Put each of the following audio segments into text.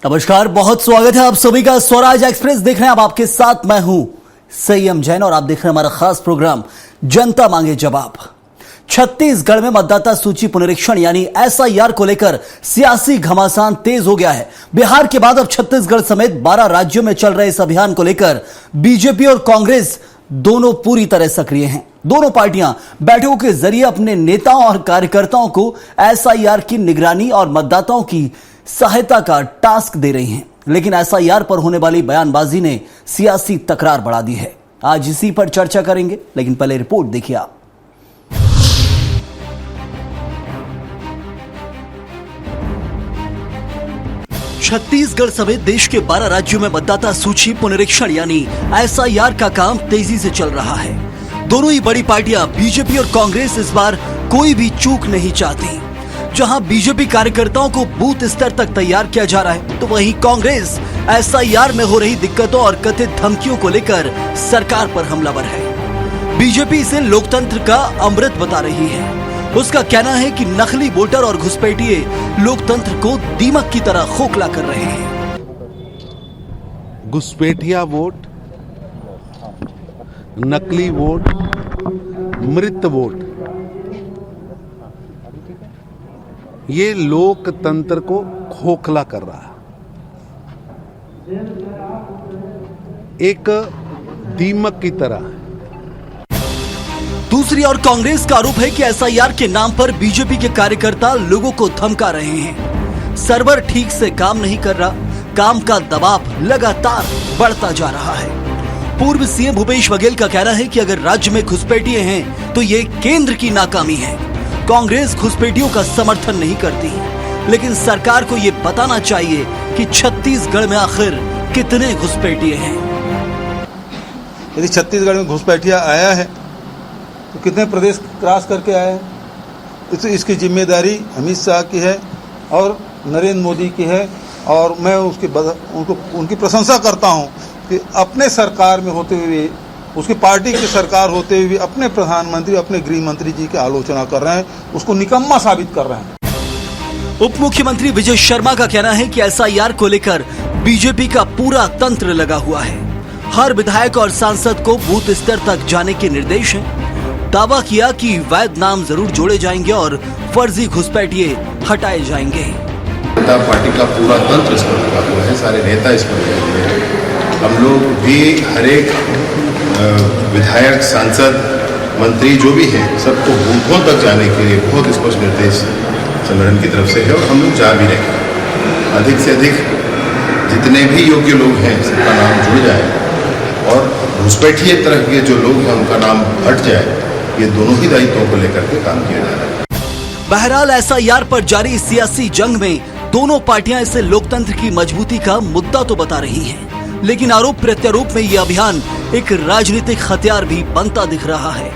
नमस्कार, बहुत स्वागत है आप सभी का। स्वराज एक्सप्रेस देख रहे हैं, अब आपके साथ मैं हूं संयम जैन और आप देख रहे हैं हमारा खास प्रोग्राम जनता मांगे जवाब। छत्तीसगढ़ में मतदाता सूची पुनरीक्षण यानी एसआईआर को लेकर सियासी घमासान तेज हो गया है। बिहार के बाद अब छत्तीसगढ़ समेत 12 राज्यों में चल रहे इस अभियान को लेकर बीजेपी और कांग्रेस दोनों पूरी तरह सक्रिय हैं। दोनों पार्टियां बैठकों के जरिए अपने नेताओं और कार्यकर्ताओं को एसआईआर की निगरानी और मतदाताओं की सहायता का टास्क दे रही हैं। लेकिन एसआईआर पर होने वाली बयानबाजी ने सियासी तकरार बढ़ा दी है। आज इसी पर चर्चा करेंगे, लेकिन पहले रिपोर्ट देखिए आप। छत्तीसगढ़ समेत देश के 12 राज्यों में मतदाता सूची पुनरीक्षण यानी एसआईआर का काम तेजी से चल रहा है। दोनों ही बड़ी पार्टियां बीजेपी और कांग्रेस इस बार कोई भी चूक नहीं चाहती। जहां बीजेपी कार्यकर्ताओं को बूथ स्तर तक तैयार किया जा रहा है, तो वहीं कांग्रेस एसआईआर में हो रही दिक्कतों और कथित धमकियों को लेकर सरकार पर हमलावर है। बीजेपी इसे लोकतंत्र का अमृत बता रही है। उसका कहना है कि नकली वोटर और घुसपैठिए लोकतंत्र को दीमक की तरह खोखला कर रहे हैं। घुसपैठिया वोट, नकली वोट, मृत वोट, ये लोकतंत्र को खोखला कर रहा है। एक दीमक की तरह। दूसरी ओर कांग्रेस का आरोप है कि एसआईआर के नाम पर बीजेपी के कार्यकर्ता लोगों को धमका रहे हैं। सर्वर ठीक से काम नहीं कर रहा, काम का दबाव लगातार बढ़ता जा रहा है। पूर्व सीएम भूपेश बघेल का कहना है कि अगर राज्य में घुसपैठिए हैं तो ये केंद्र की नाकामी है। कांग्रेस घुसपैठियों का समर्थन नहीं करती, लेकिन सरकार को ये बताना चाहिए कि छत्तीसगढ़ में आखिर कितने घुसपैठिए हैं। यदि छत्तीसगढ़ में घुसपैठिया आया है तो कितने प्रदेश क्रॉस करके आए हैं। तो इसकी जिम्मेदारी अमित शाह की है और नरेंद्र मोदी की है। और मैं उनकी प्रशंसा करता हूं कि अपने सरकार में होते हुए, उसकी पार्टी की सरकार होते हुए अपने प्रधानमंत्री, अपने गृह मंत्री जी की आलोचना कर रहे हैं, उसको निकम्मा साबित कर रहे हैं। उप मुख्यमंत्री विजय शर्मा का कहना है कि एसआईआर को लेकर बीजेपी का पूरा तंत्र लगा हुआ है। हर विधायक और सांसद को बूथ स्तर तक जाने के निर्देश हैं। दावा किया कि वैध नाम जरूर जोड़े जाएंगे और फर्जी घुसपैठिए हटाए जाएंगे। जनता पार्टी का पूरा तंत्र इस पर लगा हुआ है, सारे नेता इस पर लगे हुए हैं। हम लोग भी हर एक विधायक, सांसद, मंत्री जो भी हैं, सबको बूथों तक जाने के लिए बहुत स्पष्ट निर्देश संगठन की तरफ से है और हम लोग जा भी रहे हैं। अधिक से अधिक जितने भी योग्य लोग हैं सबका नाम जुड़ जाए और घुसपैठिए तरह के जो लोग हैं उनका नाम हट जाए। ये दोनों ही दायित्वों को लेकर के काम किया जा रहा है। बहरहाल एसआईआर पर जारी सियासी जंग में दोनों पार्टियां इसे लोकतंत्र की मजबूती का मुद्दा तो बता रही हैं, लेकिन आरोप प्रत्यारोप में ये अभियान एक राजनीतिक हथियार भी बनता दिख रहा है।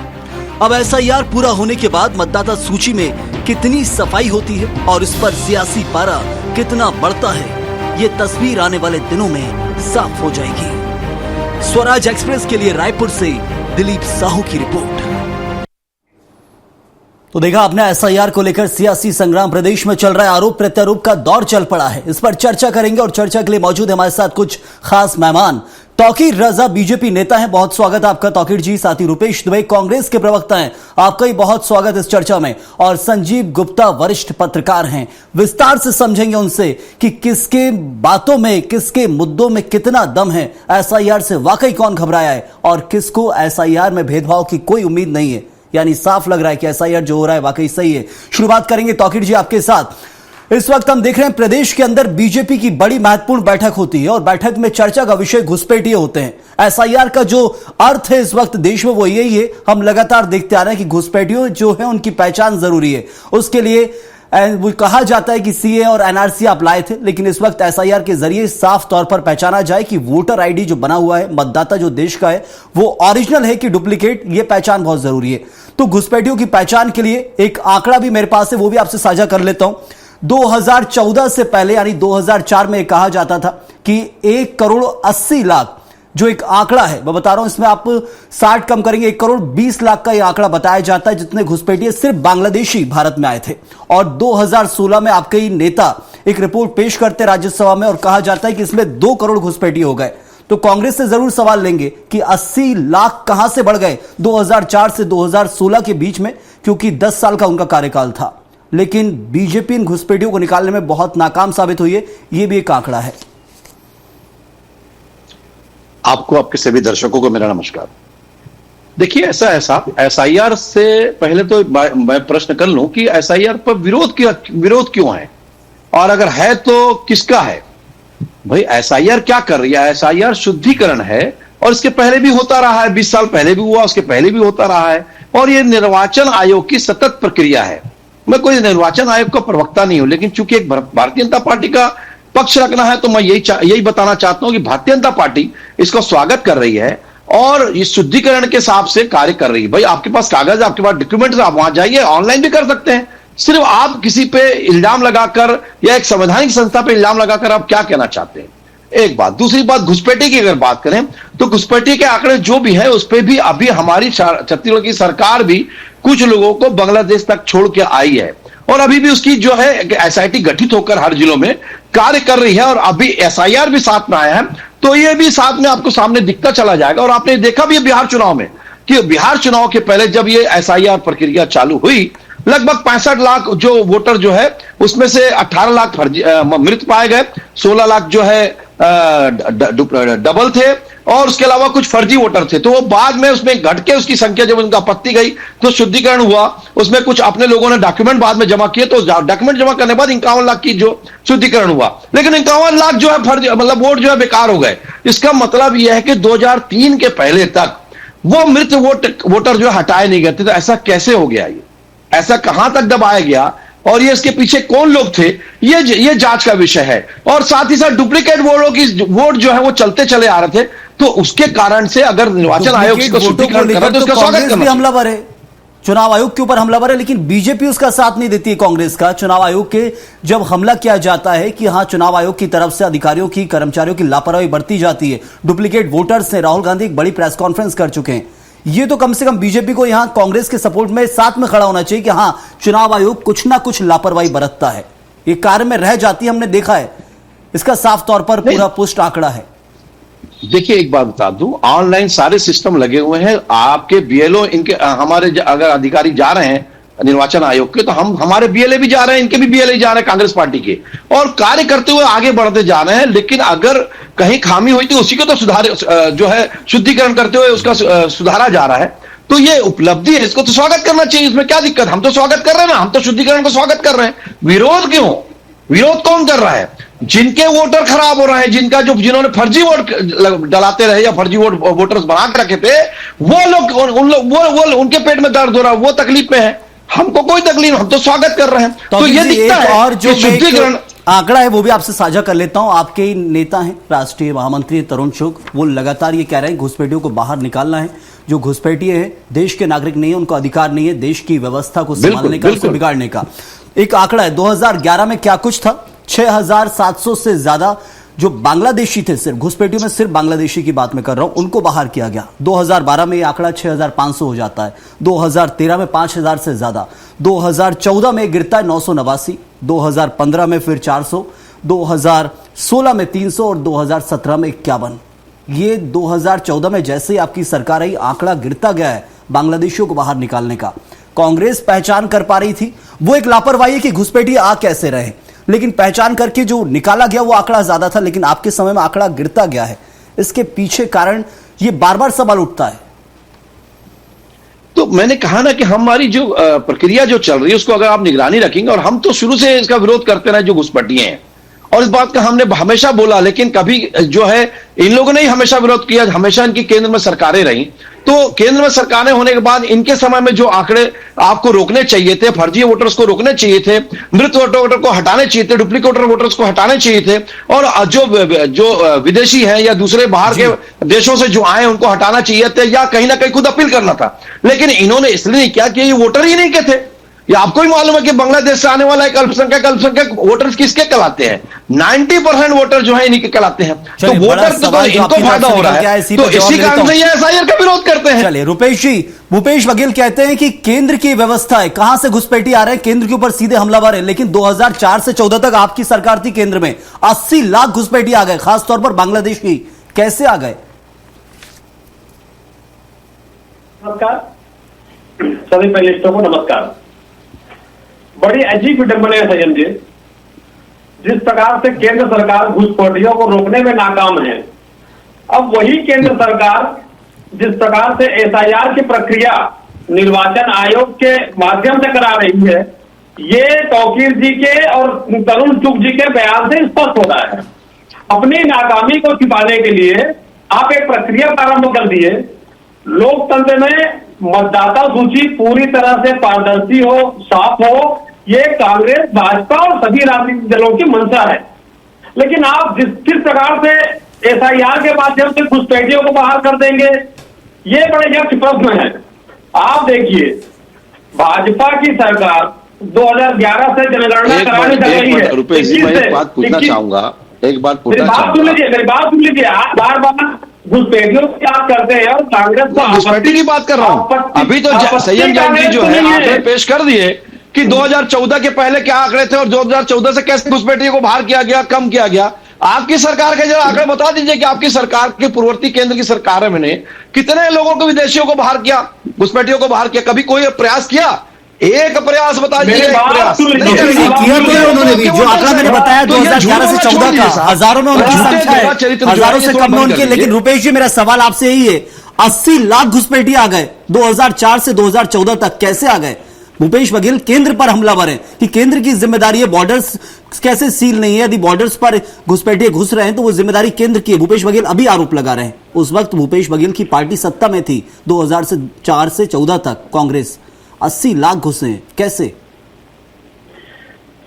अब एसआईआर पूरा होने के बाद मतदाता सूची में कितनी सफाई होती है और इस पर सियासी पारा कितना बढ़ता है, ये तस्वीर आने वाले दिनों में साफ हो जाएगी। स्वराज एक्सप्रेस के लिए रायपुर से दिलीप साहू की रिपोर्ट। तो देखा आपने, एसआईआर को लेकर सियासी संग्राम प्रदेश में चल रहा है। आरोप प्रत्यारोप का दौर चल पड़ा है। इस पर चर्चा करेंगे और चर्चा के लिए मौजूद है हमारे साथ कुछ खास मेहमान। तौकीर रजा बीजेपी नेता हैं, बहुत स्वागत है आपका तौकीर जी। साथ ही रुपेश दुबे कांग्रेस के प्रवक्ता हैं, आपका ही बहुत स्वागत इस चर्चा में। और संजीव गुप्ता वरिष्ठ पत्रकार हैं, विस्तार से समझेंगे उनसे कि किसके बातों में, किसके मुद्दों में कितना दम है, एसआईआर से वाकई कौन घबराया है और किसको एसआईआर में भेदभाव की कोई उम्मीद नहीं है। यानी साफ लग रहा है कि एसआईआर जो हो रहा है वाकई सही है। शुरुआत करेंगे तौकीर जी आपके साथ। इस वक्त हम देख रहे हैं प्रदेश के अंदर बीजेपी की बड़ी महत्वपूर्ण बैठक होती है और बैठक में चर्चा का विषय घुसपैठिए होते हैं। एसआईआर का जो अर्थ है इस वक्त देश में वो यही है, हम लगातार देखते आ रहे हैं कि घुसपैठियों जो है उनकी पहचान जरूरी है। उसके लिए वो कहा जाता है कि सीए और एनआरसी आप लाए थे, लेकिन इस वक्त एसआईआर के जरिए साफ तौर पर पहचाना जाए कि वोटर आईडी जो बना हुआ है, मतदाता जो देश का है, वो ओरिजिनल है कि डुप्लीकेट, ये पहचान बहुत जरूरी है। तो घुसपैठियों की पहचान के लिए एक आंकड़ा भी मेरे पास है, वो भी आपसे साझा कर लेता हूं। 2014 से पहले यानी 2004 में कहा जाता था कि 1,80,00,000 जो एक आंकड़ा है, मैं बता रहा हूं, इसमें आप 60 कम करेंगे 1,20,00,000 का यह आंकड़ा बताया जाता है जितने घुसपैठिए सिर्फ बांग्लादेशी भारत में आए थे। और 2016 में आपके ही नेता एक रिपोर्ट पेश करते हैं राज्यसभा में और कहा जाता है कि इसमें 2 करोड़ घुसपैठी हो गए। तो कांग्रेस से जरूर सवाल लेंगे कि 80 लाख कहां से बढ़ गए 2004 से 2016 के बीच में, क्योंकि 10 साल का उनका कार्यकाल था। लेकिन बीजेपी इन घुसपैठियों को निकालने में बहुत नाकाम साबित हुई है, यह भी एक आंकड़ा है। आपको, आपके सभी दर्शकों को मेरा नमस्कार। देखिए, ऐसा एसआईआर से पहले तो मैं प्रश्न कर लूं कि एसआईआर पर विरोध क्यों है, और अगर है तो किसका है? भाई, एसआईआर क्या कर रही है? एसआईआर शुद्धिकरण है, और इसके पहले भी होता रहा है, 20 साल पहले भी हुआ, उसके पहले भी होता रहा है, और यह निर्वाचन आयोग की सतत प्रक्रिया है। मैं कोई निर्वाचन आयोग का प्रवक्ता नहीं हूं, लेकिन चूंकि एक भारतीय जनता पार्टी का पक्ष रखना है तो मैं यही बताना चाहता हूं कि भारतीय जनता पार्टी इसको स्वागत कर रही है और इस शुद्धिकरण के हिसाब से कार्य कर रही है। भाई, आपके पास कागज, आपके पास डॉक्यूमेंट्स, आप वहां जाइए, ऑनलाइन भी कर सकते हैं। सिर्फ आप किसी पे इल्जाम लगाकर या एक संवैधानिक संस्था पे इल्जाम लगाकर आप क्या कहना चाहते हैं? एक बात। दूसरी बात, घुसपैठी की अगर बात करें तो घुसपैठी के आंकड़े जो भी है उस पर भी अभी हमारी छत्तीसगढ़ की सरकार भी कुछ लोगों को बांग्लादेश तक छोड़ के आई है, और अभी भी उसकी जो है एसआईटी गठित होकर हर जिलों में कार्य कर रही है, और अभी एसआईआर भी साथ में आया है, तो ये भी साथ में आपको सामने दिखता चला जाएगा। और आपने देखा भी बिहार चुनाव में कि बिहार चुनाव के पहले जब ये एसआईआर प्रक्रिया चालू हुई, लगभग 65 लाख जो वोटर जो है उसमें से 18 लाख मृत पाए गए, 16 लाख जो है डबल थे, और उसके अलावा कुछ फर्जी वोटर थे। तो वो बाद में उसमें घट के उसकी संख्या जब उनका आपत्ति गई तो शुद्धिकरण हुआ, उसमें कुछ अपने लोगों ने डॉक्यूमेंट बाद में जमा किए, तो डॉक्यूमेंट जमा करने के बाद 51 लाख की जो शुद्धिकरण हुआ, लेकिन 51 लाख जो है फर्जी, मतलब वोट जो है बेकार हो गए। इसका मतलब यह है कि 2003 के पहले तक वो मृत वोटर जो हटाए नहीं गए थे। तो ऐसा कैसे हो गया? ये ऐसा कहां तक दबाया गया, और ये इसके पीछे कौन लोग थे, ये जांच का विषय है। और साथ ही साथ डुप्लीकेट वोट जो है वो चलते चले आ रहे थे, तो उसके कारण से अगर निर्वाचन आयोग इसको शुद्धिकरण कर रहा है तो उसका स्वागत करना। हमलावर है, चुनाव आयोग के ऊपर हमलावर है, लेकिन बीजेपी उसका साथ नहीं देती है कांग्रेस का। चुनाव आयोग के जब हमला किया जाता है कि हां, चुनाव आयोग की तरफ से अधिकारियों की, कर्मचारियों की लापरवाही बरती जाती है, डुप्लीकेट वोटर्स ने, राहुल गांधी एक बड़ी प्रेस कॉन्फ्रेंस कर चुके हैं। ये तो कम से कम बीजेपी को यहां कांग्रेस के सपोर्ट में साथ में खड़ा होना चाहिए कि हां, चुनाव आयोग कुछ ना कुछ लापरवाही बरतता है, ये कार्य में रह जाती है, हमने देखा है। इसका साफ तौर पर पूरा पुष्ट आंकड़ा है। देखिए, एक बात बता दूं, ऑनलाइन सारे सिस्टम लगे हुए हैं। आपके बीएलओ, इनके हमारे अगर अधिकारी जा रहे हैं निर्वाचन आयोग के, तो हमारे बीएलए भी जा रहे हैं, इनके भी बीएलए जा रहे हैं कांग्रेस पार्टी के, और कार्य करते हुए आगे बढ़ते जा रहे हैं। लेकिन अगर कहीं खामी हुई तो उसी को तो सुधार जो है शुद्धिकरण करते हुए उसका सुधारा जा रहा है। तो ये उपलब्धि है, इसको तो स्वागत करना चाहिए। इसमें क्या दिक्कत? हम तो स्वागत कर रहे हैं ना, हम तो शुद्धिकरण को स्वागत कर रहे हैं। विरोध क्यों? विरोध कौन कर रहा है? जिनके वोटर खराब हो रहे हैं, जिन्होंने फर्जी वोट डलाते रहे या फर्जी वोटर्स बना के रखे थे, वो लोग उनके पेट में दर्द हो रहा है, वो तकलीफ में है। हमको कोई तकलीफ, हम तो स्वागत कर रहे हैं। तो ये दिखता है। और जो शुद्धिकरण आंकड़ा है वो भी आपसे साझा कर लेता हूं। आपके नेता हैं, राष्ट्रीय महामंत्री तरुण चुग, वो लगातार ये कह रहे हैं घुसपैठियों को बाहर निकालना है। जो घुसपैठी है देश के नागरिक नहीं है, उनको अधिकार नहीं है देश की व्यवस्था को संभालने का, उसे बिगाड़ने का। एक आंकड़ा है 2011 में क्या कुछ था, 6700 से ज्यादा जो बांग्लादेशी थे, सिर्फ घुसपैठियों में सिर्फ बांग्लादेशी की बात मैं कर रहा हूं, उनको बाहर किया गया। 2012 में यह आंकड़ा 6500 हो जाता है, 2013 में 5000 से ज्यादा, 2014 में गिरता है 989, 2015 में फिर 400, 2016 में 300 और 2017 में 51। ये 2014 में जैसे ही आपकी सरकार आई, आंकड़ा गिरता गया है बांग्लादेशियों को बाहर निकालने का। कांग्रेस पहचान कर पा रही थी, वो एक लापरवाही है कि घुसपैठी आ कैसे रहे, लेकिन पहचान करके जो निकाला गया वो आंकड़ा ज्यादा था, लेकिन आपके समय में आंकड़ा गिरता गया है। इसके पीछे कारण ये बार बार सवाल उठता है। तो मैंने कहा ना कि हमारी जो प्रक्रिया जो चल रही है उसको अगर आप निगरानी रखेंगे, और हम तो शुरू से इसका विरोध करते रहे जो घुसपैठिए हैं, और इस बात का हमने हमेशा बोला, लेकिन कभी जो है इन लोगों ने ही हमेशा विरोध किया। हमेशा इनकी केंद्र में सरकारें रही, तो केंद्र में सरकारें होने के बाद इनके समय में जो आंकड़े आपको रोकने चाहिए थे, फर्जी वोटर्स को रोकने चाहिए थे, मृत वोटर को हटाने चाहिए थे, डुप्लीकेट वोटर्स को हटाने चाहिए थे, और जो विदेशी हैं या दूसरे बाहर के देशों से जो आए उनको हटाना चाहिए थे, या कहीं ना कहीं खुद अपील करना था। लेकिन इन्होंने इसलिए नहीं किया कि ये वोटर ही नहीं के थे। ये आपको ही मालूम है कि बांग्लादेश से आने वाला एक अल्पसंख्यक वोटर्स किसके कहलाते हैं? 90% वोटर जो है इन्हीं के कहलाते हैं। तो चलिए, बड़ा वोटर तो सवाल जो इनको आपकी फायदा तरफ से हो रहा निकल के आया, है, इसी तो पर जवाब इसी लेता कारण हूं। से ये एसआईआर का विरोध करते हैं। चलिए, रुपेश जी, भूपेश बघेल कहते हैं कि केंद्र की व्यवस्था है, कहां से घुसपैठी आ रहे हैं, केंद्र के ऊपर सीधे हमलावर है। लेकिन 2004 से 14 तक आपकी सरकार थी केंद्र में, 80 लाख घुसपैठी आ गए, खासतौर पर बांग्लादेश की। कैसे आ गए? नमस्कार सभी पैनलिस्टों को नमस्कार। बड़ी अजीब विडंबना है संजय जी, जिस प्रकार से केंद्र सरकार घुसपैठियों को रोकने में नाकाम है, अब वही केंद्र सरकार जिस प्रकार से एसआईआर की प्रक्रिया निर्वाचन आयोग के माध्यम से करा रही है, ये तौकीर जी के और तरुण चुग जी के बयान से स्पष्ट हो रहा है। अपनी नाकामी को छिपाने के लिए आप एक प्रक्रिया प्रारंभ कर दिए। लोकतंत्र में मतदाता सूची पूरी तरह से पारदर्शी हो, साफ हो, ये कांग्रेस, भाजपा और सभी राजनीतिक दलों की मंशा है। लेकिन आप किस प्रकार से एसआईआर के माध्यम से घुसपैठियों को बाहर कर देंगे, ये बड़े यक्ष प्रश्न है। आप देखिए, भाजपा की सरकार 2011 से जनगणना कराने चल रही है। रुपेश जी, मैं एक बात पूछना चाहूंगा, एक बात पूछना मेरी बात सुन लीजिए। आप बार बार घुसपैठियों की बात करते हैं और कांग्रेस को घुसपैठी की बात कर रहा हूं। अभी तो संयम जान जी जो है आंकड़े पेश कर दिए कि 2014 के पहले क्या आंकड़े थे और 2014 से कैसे घुसपैठियों को बाहर किया गया, कम किया गया। आपकी सरकार के जरा आंकड़े बता दीजिए कि आपकी सरकार के पूर्ववर्ती केंद्र की सरकार में कितने लोगों को, विदेशियों को बाहर किया, घुसपैठियों को बाहर किया? कभी कोई प्रयास किया? एक प्रयास बता दीजिए। किया तो उन्होंने भी, जो आंकड़ा मैंने बताया 2011 से 14 का, हजारों में उनकी संख्या है, हजारों से कम में उनकी। लेकिन रुपेश जी, मेरा सवाल आपसे यही है, 80 लाख घुसपैठी आ गए 2004 से 2014 तक, कैसे आ गए? भूपेश बघेल केंद्र पर हमलावर है कि केंद्र की जिम्मेदारी है, बॉर्डर्स कैसे सील नहीं है, यदि बॉर्डर्स पर घुसपैठिए घुस रहे हैं तो वो जिम्मेदारी केंद्र की है। भूपेश बघेल अभी आरोप लगा रहे हैं। उस वक्त भूपेश बघेल की पार्टी सत्ता में थी 2004 से 14 तक, कांग्रेस। 80 लाख घुसे हैं, कैसे?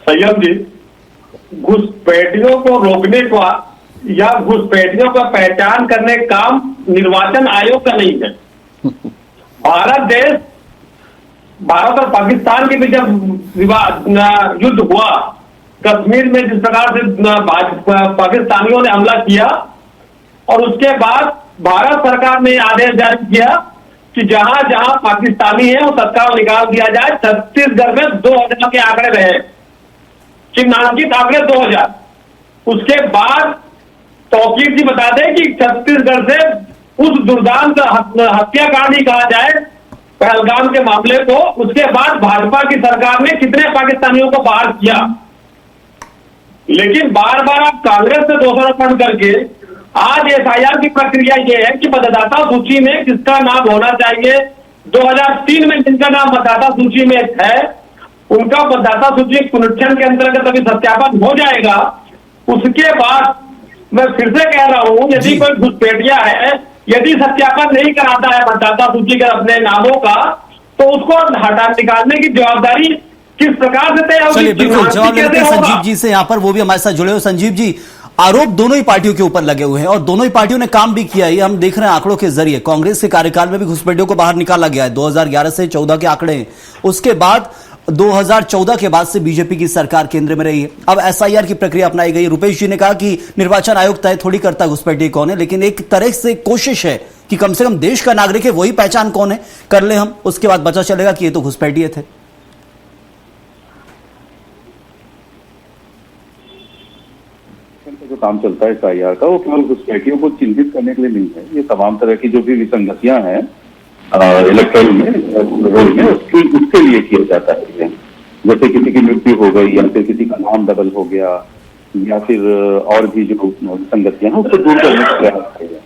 संयम जी, घुसपैठियों को रोकने का या घुसपैठियों का पहचान करने का काम निर्वाचन आयोग का नहीं है। भारत और पाकिस्तान के बीच जब युद्ध हुआ, कश्मीर में जिस प्रकार से पाकिस्तानियों ने हमला किया, और उसके बाद भारत सरकार ने आदेश जारी किया कि जहां जहां पाकिस्तानी है वो तत्काल निकाल दिया जाए। छत्तीसगढ़ में 2000 के आंकड़े रहे, चिन्हांकित आंकड़े 2000। उसके बाद तौकीर जी बता दें कि छत्तीसगढ़ से उस दुर्दांत हत्याकांड ही कहा जाए पहलगाम के मामले को, उसके बाद भाजपा की सरकार ने कितने पाकिस्तानियों को बाहर किया। लेकिन बार बार आप कांग्रेस से दोषारोपण करके आज एसआईआर की प्रक्रिया ये है कि मतदाता सूची में किसका नाम होना चाहिए। 2003 में जिनका नाम मतदाता सूची में है, उनका मतदाता सूची पुनरीक्षण के अंतर्गत अभी सत्यापन हो जाएगा। उसके बाद मैं फिर से कह रहा हूं, यदि कोई घुसपैठिया है, यदि सत्यापन नहीं कराता है मतदाता सूची के अपने नामों का, तो उसको हटा निकालने की जवाबदारी किस प्रकार से तय होगी? चलिए, बिल्कुल जवाब लेते हैं संजीव जी से, यहां पर वो भी हमारे साथ जुड़े हुए। संजीव जी, आरोप दोनों ही पार्टियों के ऊपर लगे हुए हैं और दोनों ही पार्टियों ने काम भी किया है, ये हम देख रहे हैं आंकड़ों के जरिए। कांग्रेस के कार्यकाल में भी घुसपैठियों को बाहर निकाला गया है, 2011 से 14 के आंकड़े हैं। उसके बाद 2014 के बाद से बीजेपी की सरकार केंद्र में रही है। अब एसआईआर की प्रक्रिया अपनाई गई। रुपेश जी ने कहा कि निर्वाचन आयोग तय थोड़ी करता घुसपैठी कौन है, लेकिन एक तरह से कोशिश है कि कम से कम देश का नागरिक है, वही पहचान कौन है कर ले हम, उसके बाद पता चलेगा कि ये तो घुसपैठिए थे। जो काम चलता है एसआईआर का, वो केवल घुसपैठियों को चिन्हित करने के लिए नहीं है। ये तमाम तरह की जो भी विसंगतियां हैं इलेक्टोरल में, रोल में, उसके लिए किया जाता है। जैसे किसी की मृत्यु हो गई या फिर किसी का नाम डबल हो गया या फिर और भी जो विसंगतियां हैं उसको दूर करने का प्रयास करेगा।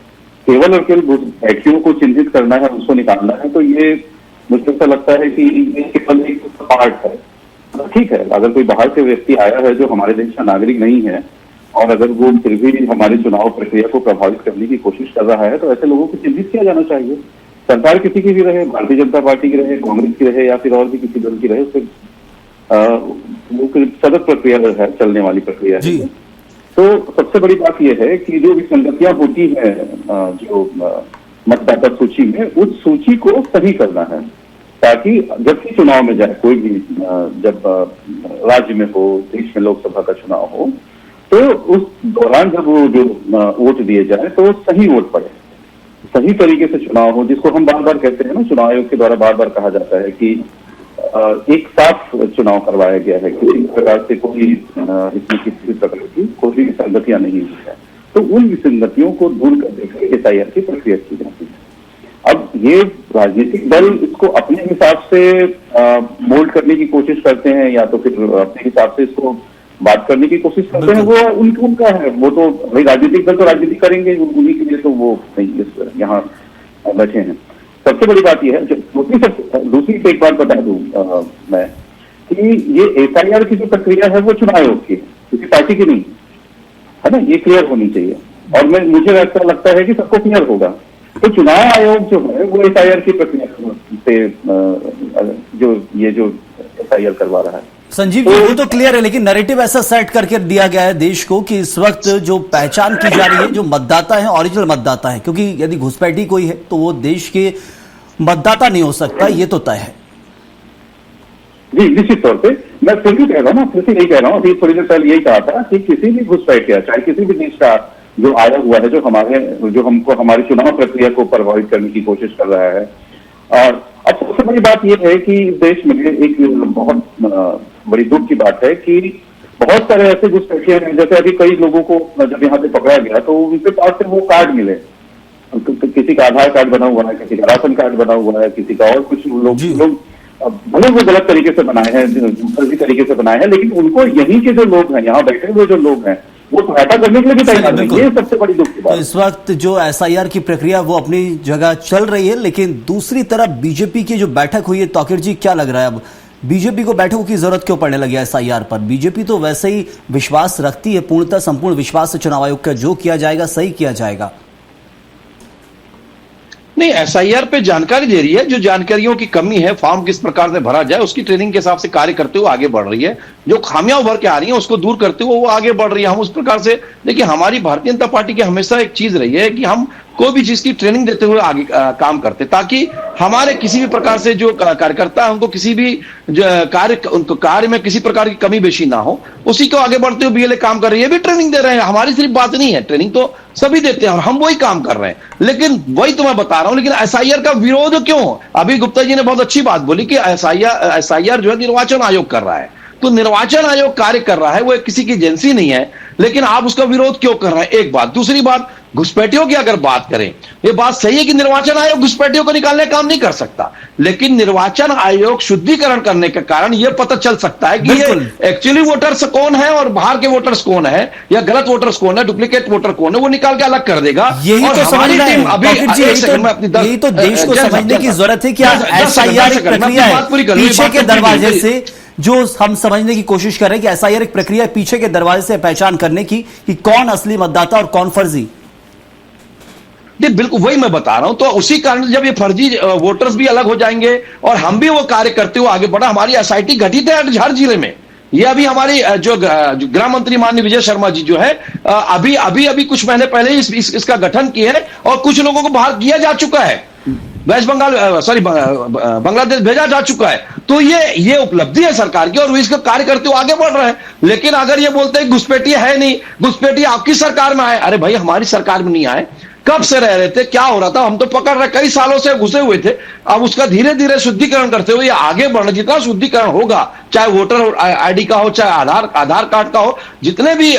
केवल और केवल घुसपैठियों को चिन्हित करना है, उसको निकालना है, तो ये मुझे ऐसा लगता है कि ये केवल एक पार्ट है। ठीक है, अगर कोई बाहर से व्यक्ति आया है जो हमारे देश का नागरिक नहीं है और अगर वो फिर भी हमारी चुनाव प्रक्रिया को प्रभावित करने की कोशिश कर रहा है, तो ऐसे लोगों को चिन्हित किया जाना चाहिए। सरकार किसी की भी रहे, भारतीय जनता पार्टी की रहे, कांग्रेस की रहे या फिर और भी किसी दल की रहे, उससे वो सतत प्रक्रिया है, चलने वाली प्रक्रिया है। तो सबसे बड़ी बात यह है कि जो विसंगतियां होती है जो मतदाता सूची में, उस सूची को सही करना है। ताकि जब भी चुनाव में जाए कोई भी, जब राज्य में हो, देश में लोकसभा का चुनाव हो, तो उस दौरान जब वो जो वोट दिए जाए तो सही वोट पड़े, सही तरीके से चुनाव हो, जिसको हम बार बार कहते हैं ना, चुनाव आयोग के द्वारा बार बार कहा जाता है कि एक साफ चुनाव करवाया गया है, किसी प्रकार से कोई इसमें किसी प्रकार की कोई भी विसंगतियां नहीं हुई है। तो उन विसंगतियों को दूर करने के लिए SIR की प्रक्रिया की जाती है। अब ये राजनीतिक दल इसको अपने हिसाब से मोल्ड करने की कोशिश करते हैं, या तो फिर अपने हिसाब से इसको बात करने की कोशिश करते हैं, वो उनका है। वो तो भाई राजनीतिक दल तो राजनीति करेंगे, उन्हीं के लिए तो वो नहीं यहाँ बैठे हैं। सबसे बड़ी बात यह है, दूसरी एक बात बता दूं मैं, कि ये SIR की जो प्रक्रिया है वो चुनाव आयोग की है, किसी पार्टी की नहीं है ना, ये क्लियर होनी चाहिए। और मुझे ऐसा लगता है कि सबको क्लियर होगा। तो चुनाव आयोग जो है वो SIR की प्रक्रिया से जो SIR करवा रहा है। संजीव जी, वो तो क्लियर है, लेकिन नैरेटिव ऐसा सेट करके दिया गया है देश को कि इस वक्त जो पहचान की जा रही है, जो मतदाता है ओरिजिनल मतदाता है, क्योंकि यदि घुसपैठी कोई है तो वो देश के मतदाता नहीं हो सकता, ये तो तय है। जी निश्चित तौर पे मैं फिर भी कह रहा हूँ ना, फिर से यही कह रहा हूँ, अभी थोड़ी देर पहले यही कहा था कि किसी भी घुसपैठिया, चाहे किसी भी देश का जो आया हुआ है, जो हमको हमारी चुनाव प्रक्रिया को प्रभावित करने की कोशिश कर रहा है। और अब सबसे बड़ी बात यह है कि इस देश में एक बहुत बड़ी दुख की बात है कि बहुत सारे ऐसे घुसपैठिए हैं, जैसे अभी कई लोगों को जब यहाँ पे पकड़ा गया तो उनके पास से वो कार्ड मिले, किसी का आधार कार्ड बना हुआ है, किसी का राशन कार्ड बना हुआ है, किसी का और कुछ लोग भले वो गलत तरीके से बनाए हैं, फर्जी तरीके से बनाए हैं, लेकिन उनको यहीं के जो लोग हैं, यहाँ बैठे हुए जो लोग हैं, वो सहायता करने के लिए भी तैयार नहीं। ये सबसे बड़ी दुख की बात। तो इस वक्त जो SIR की प्रक्रिया वो अपनी जगह चल रही है, लेकिन दूसरी तरफ बीजेपी की जो बैठक हुई है, तौकीर जी क्या लग रहा है अब बीजेपी को बैठकों की जरूरत क्यों पड़ने लगी SIR पर? बीजेपी तो वैसे ही विश्वास रखती है, पूर्णतः संपूर्ण विश्वास से चुनाव आयोग का जो किया जाएगा सही किया जाएगा। नहीं, SIR पे जानकारी दे रही है, जो जानकारियों की कमी है, फॉर्म किस प्रकार से भरा जाए उसकी ट्रेनिंग के हिसाब से कार्य करते हुए आगे बढ़ रही है। जो खामियां उभर के आ रही हैं उसको दूर करते हुए वो आगे बढ़ रही है। हम उस प्रकार से देखिए, हमारी भारतीय जनता पार्टी की हमेशा एक चीज रही है कि हम कोई भी चीज की ट्रेनिंग देते हुए आगे काम करते, ताकि हमारे किसी भी प्रकार से जो कार्यकर्ता है उनको किसी भी उनको कार्य में किसी प्रकार की कमी बेशी ना हो, उसी को आगे बढ़ते हुए BLA काम कर रही है, भी ट्रेनिंग दे रहे हैं। हमारी सिर्फ बात नहीं है, ट्रेनिंग तो सभी देते हैं और हम वही काम कर रहे हैं। लेकिन वही तो मैं बता रहा हूं, लेकिन SIR का विरोध क्यों? अभी गुप्ता जी ने बहुत अच्छी बात बोली कि SIR जो है निर्वाचन आयोग कर रहा है, तो निर्वाचन आयोग कार्य कर रहा है, वो किसी की एजेंसी नहीं है, लेकिन आप उसका विरोध क्यों कर रहे हैं? एक बात। दूसरी बात, घुसपैठियों की अगर बात करें, ये बात सही है कि निर्वाचन आयोग घुसपैठियों को निकालने का काम नहीं कर सकता, लेकिन निर्वाचन आयोग शुद्धिकरण करने के कारण यह पता चल सकता है कि ये एक्चुअली वोटर्स कौन है और बाहर के वोटर्स कौन है, या गलत वोटर्स कौन है, डुप्लीकेट वोटर कौन है, वो निकाल के अलग कर देगा। यही तो समझना है, यही तो देश को समझने की जरूरत है कि SIR एक प्रक्रिया है पीछे के दरवाजे से, जो हम समझने की कोशिश कर रहे हैं कि SIR एक प्रक्रिया पीछे के दरवाजे से पहचान करने की कि कौन असली मतदाता और कौन फर्जी। बिल्कुल वही मैं बता रहा हूं। तो उसी कारण जब ये फर्जी वोटर्स भी अलग हो जाएंगे और हम भी वो कार्य करते हुए आगे बढ़ा। हमारी SIT घटित है हर जिले में। ये अभी हमारी जो गृह मंत्री माननीय विजय शर्मा जी जो है अभी कुछ महीने पहले इसका गठन किए हैं और कुछ लोगों को बाहर किया जा चुका है, वेस्ट बंगाल बांग्लादेश भेजा जा चुका है। तो ये उपलब्धि है सरकार की और वो इसका कार्य करते हुए आगे बढ़ रहे हैं। लेकिन अगर ये बोलते हैं घुसपैठिया है नहीं, घुसपैठिया आपकी सरकार में आए, अरे भाई हमारी सरकार में नहीं आए, कब से रह रहे थे, क्या हो रहा था, हम तो पकड़ रहे, कई सालों से घुसे हुए थे। अब उसका धीरे धीरे शुद्धिकरण करते हुए आगे बढ़ना, जितना शुद्धिकरण होगा, चाहे वोटर ID का हो, चाहे आधार कार्ड का हो, जितने भी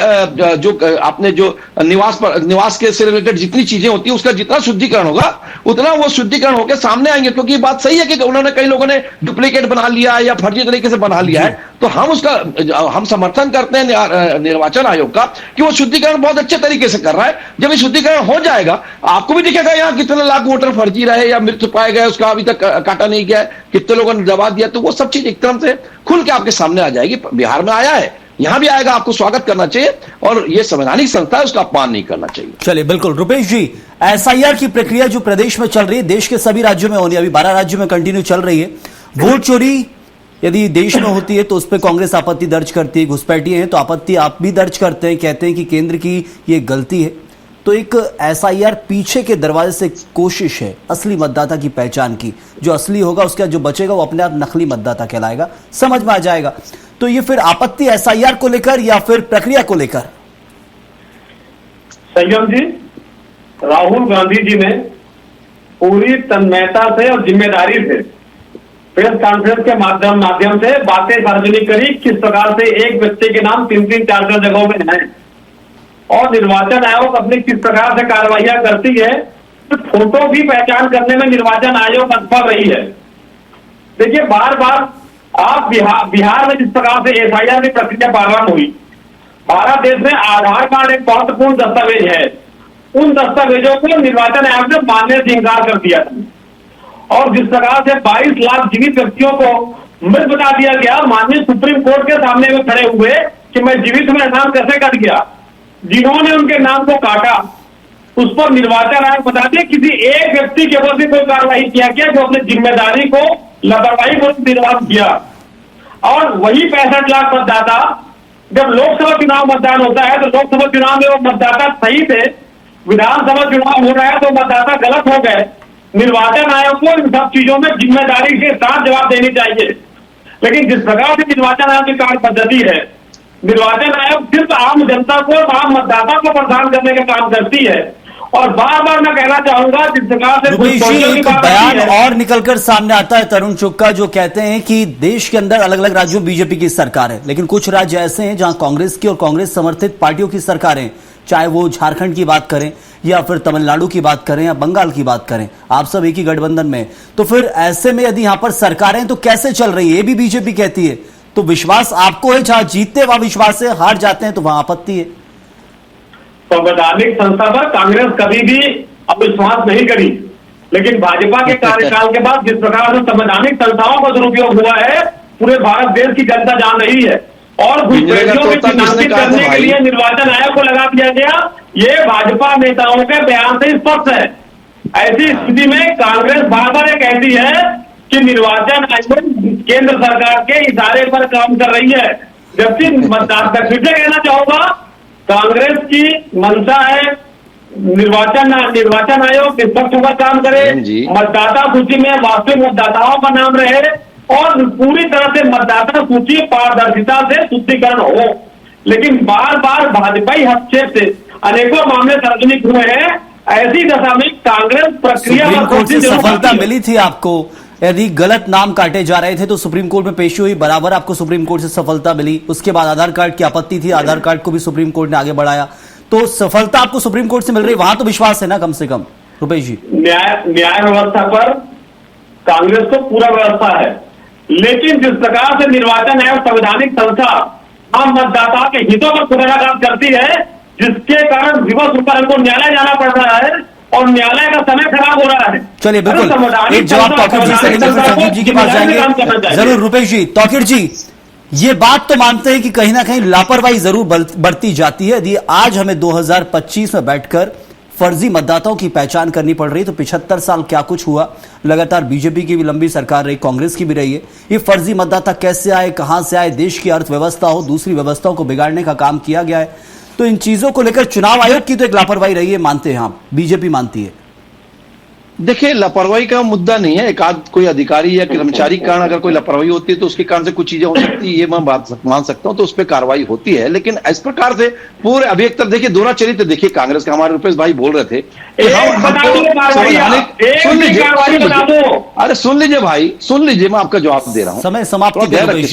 जो अपने जो निवास के से रिलेटेड जितनी चीजें होती है, उसका जितना शुद्धिकरण होगा उतना वो शुद्धिकरण होकर सामने आएंगे। क्योंकि ये बात सही है कि उन्होंने कई लोगों ने डुप्लीकेट बना लिया या फर्जी तरीके से बना लिया है, तो हम समर्थन करते हैं निर्वाचन आयोग का कि वो शुद्धिकरण बहुत अच्छे तरीके से कर रहा है। जब ये शुद्धिकरण हो जाएगा आपको भी दिखेगा यहाँ कितने लाख वोटर फर्जी रहे या मृत्यु पाए गए, उसका अभी तक काटा नहीं गया, कितने लोगों ने दबा दिया, तो वो सब चीज एक तरह से खुल के आपके सामने आ जाएगी। बिहार में आया है, यहां भी आएगा, आपको स्वागत करना चाहिए और ये संवैधानिक संस्था है, उसका अपमान नहीं करना चाहिए। चलिए बिल्कुल। रुपेश जी, SIR की प्रक्रिया जो प्रदेश में चल रही है, देश के सभी राज्यों में होनी, अभी 12 राज्यों में कंटिन्यू चल रही है। वोट चोरी यदि देश में होती है तो उस पर कांग्रेस आपत्ति दर्ज करती है, घुसपैठिए हैं तो आपत्ति आप भी दर्ज करते हैं, कहते हैं कि केंद्र की ये गलती है। तो एक एसआईआर पीछे के दरवाजे से कोशिश है असली मतदाता की पहचान की। जो असली होगा उसका जो बचेगा वो अपने आप नकली मतदाता कहलाएगा, समझ में आ जाएगा। तो ये फिर आपत्ति एसआईआर को लेकर या फिर प्रक्रिया को लेकर? संयम जी, राहुल गांधी जी ने पूरी तन्मयता से और जिम्मेदारी से प्रेस कॉन्फ्रेंस के माध्यम से बातें सार्वजनिक करी, किस प्रकार से एक व्यक्ति के नाम 3-3, 4-4 जगहों में हैं और निर्वाचन आयोग अपनी किस प्रकार से कार्रवाइयां करती है। तो फोटो की पहचान करने में निर्वाचन आयोग असफल रही है। देखिए, बार बार आप बिहार में जिस प्रकार से एसआईआर की प्रक्रिया प्रारंभ हुई, भारत देश में आधार कार्ड एक महत्वपूर्ण दस्तावेज है, उन दस्तावेजों को निर्वाचन आयोग ने मानने से इंकार कर दिया था और जिस प्रकार से 22 लाख जीवित व्यक्तियों को मृत बता दिया गया, माननीय सुप्रीम कोर्ट के सामने में खड़े हुए कि मैं जीवित में नाम कैसे कट गया, जिन्होंने उनके नाम को काटा उस पर निर्वाचन आयोग बता दिया किसी एक व्यक्ति के ऊपर भी कोई कार्रवाई किया गया जो अपनी जिम्मेदारी को लापरवाही को निर्वाह किया। और वही 65 लाख मतदाता, जब लोकसभा चुनाव मतदान होता है तो लोकसभा चुनाव में वो मतदाता सही थे, विधानसभा चुनाव हो रहा है तो मतदाता गलत हो गए। निर्वाचन आयोग को इन सब चीजों में जिम्मेदारी के साथ जवाब देनी चाहिए। लेकिन जिस प्रकार से निर्वाचन आयोग की कार्य पद्धति है, निर्वाचन आयोग सिर्फ आम जनता को, आम मतदाता को परेशान करने का काम करती है। और बार बार मैं कहना चाहूंगा, जिस प्रकार से एक बयान और निकलकर सामने आता है तरुण चुग का, जो कहते हैं कि देश के अंदर अलग अलग राज्यों में बीजेपी की सरकार है, लेकिन कुछ राज्य ऐसे हैं जहां कांग्रेस की और कांग्रेस समर्थित पार्टियों की सरकारें, चाहे वो झारखंड की बात करें या फिर तमिलनाडु की बात करें या बंगाल की बात करें, आप सब एक ही गठबंधन में। तो फिर ऐसे में यदि यहां पर सरकारें तो कैसे चल रही है, ये भी बीजेपी कहती है। तो विश्वास आपको है, जहां जीतते वहां विश्वास है, हार जाते हैं तो वहां आपत्ति है। संवैधानिक संस्था पर कांग्रेस कभी भी अविश्वास नहीं करी, लेकिन भाजपा के कार्यकाल के बाद जिस प्रकार से संवैधानिक संस्थाओं का दुरुपयोग हुआ है, पूरे भारत देश की जनता जान रही है। और घुसपैठियों को चिन्हित करने के लिए निर्वाचन आयोग को लगा दिया गया, ये भाजपा नेताओं के बयान से स्पष्ट है। ऐसी स्थिति में कांग्रेस बार बार ये कहती है कि निर्वाचन आयोग केंद्र सरकार के इशारे पर काम कर रही है, जबकि मतदाता, फिर से कहना चाहूंगा, कांग्रेस की मंशा है निर्वाचन आयोग निष्पक्ष होकर काम करे, मतदाता सूची में वास्तविक मतदाताओं का नाम रहे और पूरी तरह से मतदाता सूची पारदर्शिता से शुद्धिकरण हो। लेकिन बार बार भाजपाई हस्तक्षेप से अनेकों मामले सार्वजनिक हुए हैं। ऐसी दशा में कांग्रेस प्रक्रिया सुप्रीम कोर्ट से सफलता मिली थी आपको, यदि गलत नाम काटे जा रहे थे तो सुप्रीम कोर्ट में पेशी हुई, बराबर आपको सुप्रीम कोर्ट से सफलता मिली। उसके बाद आधार कार्ड की आपत्ति थी, आधार कार्ड को भी सुप्रीम कोर्ट ने आगे बढ़ाया, तो सफलता आपको सुप्रीम कोर्ट से मिल रही, वहां तो विश्वास है ना कम से कम? रुपेश जी, न्याय व्यवस्था पर कांग्रेस को पूरा व्यवस्था है, लेकिन जिस प्रकार से निर्वाचन आयोग संवैधानिक संस्था आम मतदाता के हितों पर पूरा काम करती है, जिसके कारण विवश होकर हमको न्यायालय जाना पड़ रहा है और न्यायालय का समय खराब हो रहा है। चलिए, बिल्कुल एक जवाब तौकीर जी से लेंगे, फिर संजीव जी के पास जाएंगे जरूर। रुपेश जी, तौकीर जी, ये बात तो मानते हैं कि कहीं ना कहीं लापरवाही जरूर बढ़ती जाती है। यदि आज हमें 2025 में बैठकर फर्जी मतदाताओं की पहचान करनी पड़ रही है, तो 75 साल क्या कुछ हुआ, लगातार बीजेपी की भी लंबी सरकार रही, कांग्रेस की भी रही है। ये फर्जी मतदाता कैसे आए, कहां से आए, देश की अर्थव्यवस्था हो, दूसरी व्यवस्थाओं को बिगाड़ने का काम किया गया है। तो इन चीजों को लेकर चुनाव आयोग की तो एक लापरवाही रही है, मानते हैं आप, बीजेपी मानती है। देखिए, लापरवाही का मुद्दा नहीं है, एक आध कोई अधिकारी या कर्मचारी के कारण अगर कोई लापरवाही होती है तो उसके कारण से कुछ चीजें हो सकती है, ये मैं बात मान सकता हूं, तो उस पर कार्रवाई होती है। लेकिन इस प्रकार से पूरे अभी एक तरफ देखिए, दोनों चरित्र देखिए कांग्रेस का, हमारे रुपेश भाई बोल रहे थे, अरे सुन लीजिए भाई, सुन लीजिए, मैं आपका जवाब दे रहा हूं, समय समाप्त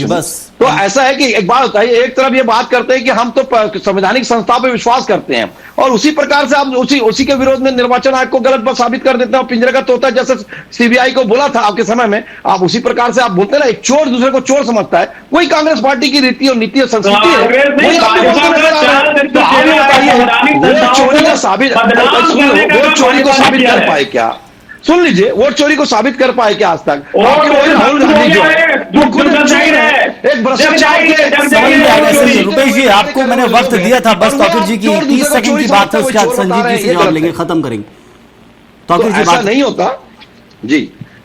बस। तो ऐसा है कि एक बात बताइए, एक तरफ ये बात करते हैं कि हम तो संवैधानिक संस्था पर विश्वास करते हैं और उसी प्रकार से आप उसी के विरोध में निर्वाचन आयोग को गलत साबित कर देते हैं, पिंजरे का तोता जैसे सीबीआई को बोला था आपके समय में, आप उसी प्रकार से आप बोलते हैं ना, एक चोर दूसरे को चोर समझता है, वही कांग्रेस पार्टी की रीति और नीति और संस्कृति है। चोरी का साबित, वोट चोरी को साबित कर पाए क्या? सुन लीजिए, वोट चोरी को साबित कर पाए क्या आज तक? राहुल गांधी जो वो खुद चोर है, एक भ्रष्टाचार के। रुपेश जी, आपको मैंने वक्त दिया था, बस तौकीर जी की 30 सेकंड की बात है, उसके बाद संजीव जी से जवाब लेंगे, खत्म करेंगे। तो ऐसा नहीं होता जी,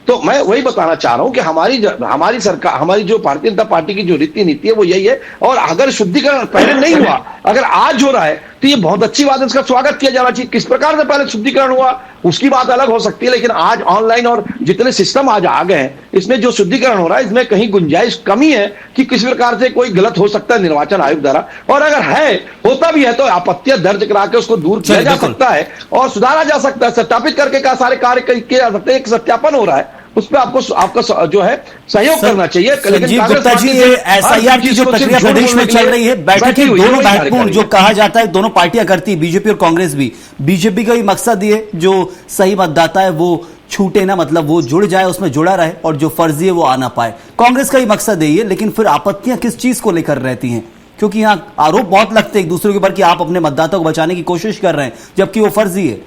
तो मैं वही बताना चाह रहा हूं कि हमारी सरकार, हमारी जो भारतीय जनता पार्टी की जो रीति नीति है वो यही है। और अगर शुद्धिकरण पहले नहीं हुआ, अगर आज हो रहा है तो ये बहुत अच्छी बात है, इसका स्वागत किया जाना चाहिए। किस प्रकार से पहले शुद्धिकरण हुआ उसकी बात अलग हो सकती है, लेकिन आज ऑनलाइन और जितने सिस्टम आज आ गए हैं, इसमें जो शुद्धिकरण हो रहा है इसमें कहीं गुंजाइश कमी है कि किस प्रकार से कोई गलत हो सकता है निर्वाचन आयोग द्वारा। और अगर है, होता भी है तो आपत्तियां दर्ज करा के उसको दूर किया जा सकता है और सुधारा जा सकता है, सत्यापित करके का सारे कार्य किए जा सकते हैं। एक सत्यापन हो रहा है, उस पर आपका जो है सहयोग करना चाहिए। संजीव गुप्ता जी, ये एसआईआर की जो प्रक्रिया प्रदेश में चल रही है, बैठकें दोनों महत्वपूर्ण जो कहा जाता है दोनों पार्टियां करती है, बीजेपी और कांग्रेस भी। बीजेपी का भी मकसद ये जो सही मतदाता है वो छूटे ना, मतलब वो जुड़ जाए, उसमें जुड़ा रहे, और जो फर्जी है वो आ ना पाए। कांग्रेस का ही मकसद है ये। लेकिन फिर आपत्तियां किस चीज को लेकर रहती हैं? क्योंकि यहाँ आरोप बहुत लगते हैं एक दूसरे के ऊपर कि आप अपने मतदाता को बचाने की कोशिश कर रहे हैं जबकि वो फर्जी है।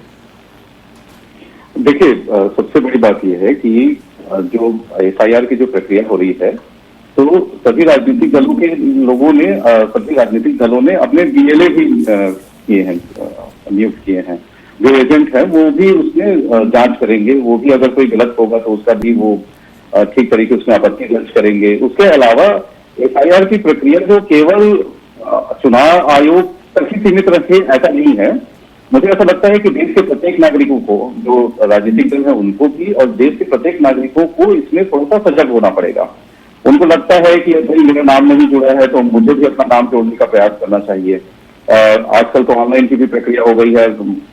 देखिए, सबसे बड़ी बात यह है कि जो एफआईआर की जो प्रक्रिया हो रही है, तो सभी राजनीतिक दलों के लोगों ने, सभी राजनीतिक दलों ने अपने बीएलए भी किए हैं, नियुक्त किए हैं। जो एजेंट है वो भी उसमें जांच करेंगे, वो भी अगर कोई गलत होगा तो उसका भी वो ठीक तरीके उसमें आपत्ति दर्ज करेंगे। उसके अलावा एफआईआर की प्रक्रिया जो केवल चुनाव आयोग तक ही सीमित रखे ऐसा नहीं है। मुझे ऐसा लगता है कि देश के प्रत्येक नागरिकों को, जो राजनीतिक दल है उनको भी, और देश के प्रत्येक नागरिकों को इसमें थोड़ा सा सजग होना पड़ेगा। उनको लगता है कि भाई मेरा नाम नहीं जुड़ा है तो मुझे भी अपना नाम जोड़ने का प्रयास करना चाहिए। आजकल तो ऑनलाइन की भी प्रक्रिया हो गई है,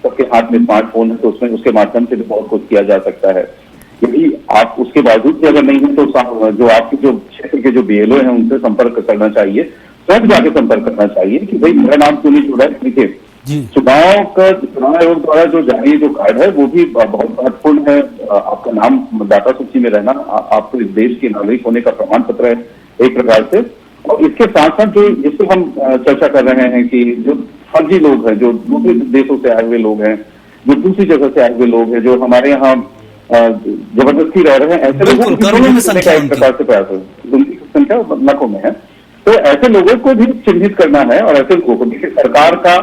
सबके हाथ में स्मार्टफोन है, तो उसमें उसके माध्यम से भी बहुत कुछ किया जा सकता है। यदि आप उसके बावजूद भी अगर नहीं है तो जो आपके जो क्षेत्र के जो बीएलओ हैं उनसे संपर्क करना चाहिए, स्वयं जाके संपर्क करना चाहिए कि भाई मेरा नाम क्यों नहीं जुड़ा है। देखिए, चुनाव आयोग द्वारा जो जारी जो कार्ड है वो भी बहुत महत्वपूर्ण है। आपका नाम मतदाता सूची में रहना आपको इस देश के नागरिक होने का प्रमाण पत्र है एक प्रकार से। और इसके साथ साथ जो जिसको हम चर्चा कर रहे हैं कि जो फर्जी लोग हैं, जो दूसरे देशों से आए हुए लोग हैं, जो दूसरी जगह से आए हुए लोग हैं, जो हमारे यहाँ जबरदस्ती रह रहे हैं, ऐसे लोगों को करोड़ों में संख्या एक प्रकार से प्रयास है, उनकी संख्या लाखों में है। तो ऐसे लोगों को भी चिन्हित करना है। और ऐसे लोगों को, देखिए, सरकार का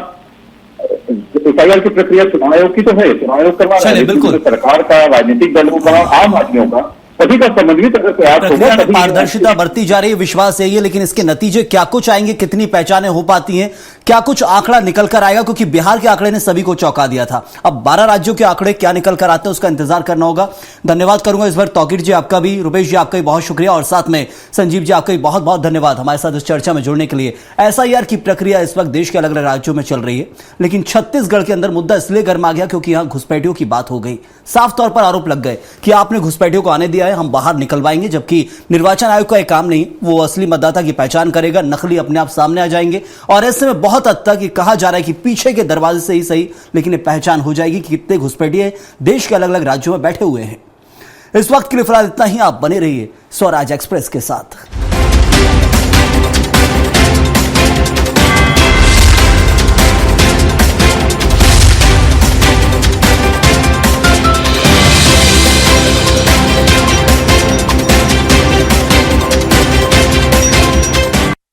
एफआईआर की प्रक्रिया चुनाव आयोग की तो है, चुनाव आयोग करवा रहा है, लेकिन सरकार का, राजनीतिक दलों का, आम आदमियों का, सभी का समन्वित अगर प्रयास होगा, पारदर्शिता बढ़ती जा रही है, विश्वास यही है। लेकिन इसके नतीजे क्या कुछ आएंगे, कितनी पहचानें हो पाती हैं, क्या कुछ आंकड़ा निकल कर आएगा? क्योंकि बिहार के आंकड़े ने सभी को चौंका दिया था। अब 12 राज्यों के आंकड़े क्या निकल कर आते हैं उसका इंतजार करना होगा। धन्यवाद करूंगा इस बार तौकीर जी आपका भी, रुपेश जी आपका भी बहुत शुक्रिया, और साथ में संजीव जी आपका भी बहुत बहुत धन्यवाद हमारे साथ इस चर्चा में जुड़ने के लिए। एसआईआर की प्रक्रिया इस वक्त देश के अलग अलग राज्यों में चल रही है, लेकिन छत्तीसगढ़ के अंदर मुद्दा इसलिए गर्मा गया क्योंकि यहां घुसपैठियों की बात हो गई। साफ तौर पर आरोप लग गए कि आपने घुसपैठियों को आने दिया है, हम बाहर निकलवाएंगे, जबकि निर्वाचन आयोग का यह काम नहीं, वो असली मतदाता की पहचान करेगा, नकली अपने आप सामने आ जाएंगे। और ऐसे में बहुत हद तक ये कहा जा रहा है कि पीछे के दरवाजे से ही सही, लेकिन ये पहचान हो जाएगी कि कितने घुसपैठिए देश के अलग अलग राज्यों में बैठे हुए हैं। इस वक्त के लिए फिलहाल इतना ही। आप बने रहिए स्वराज एक्सप्रेस के साथ।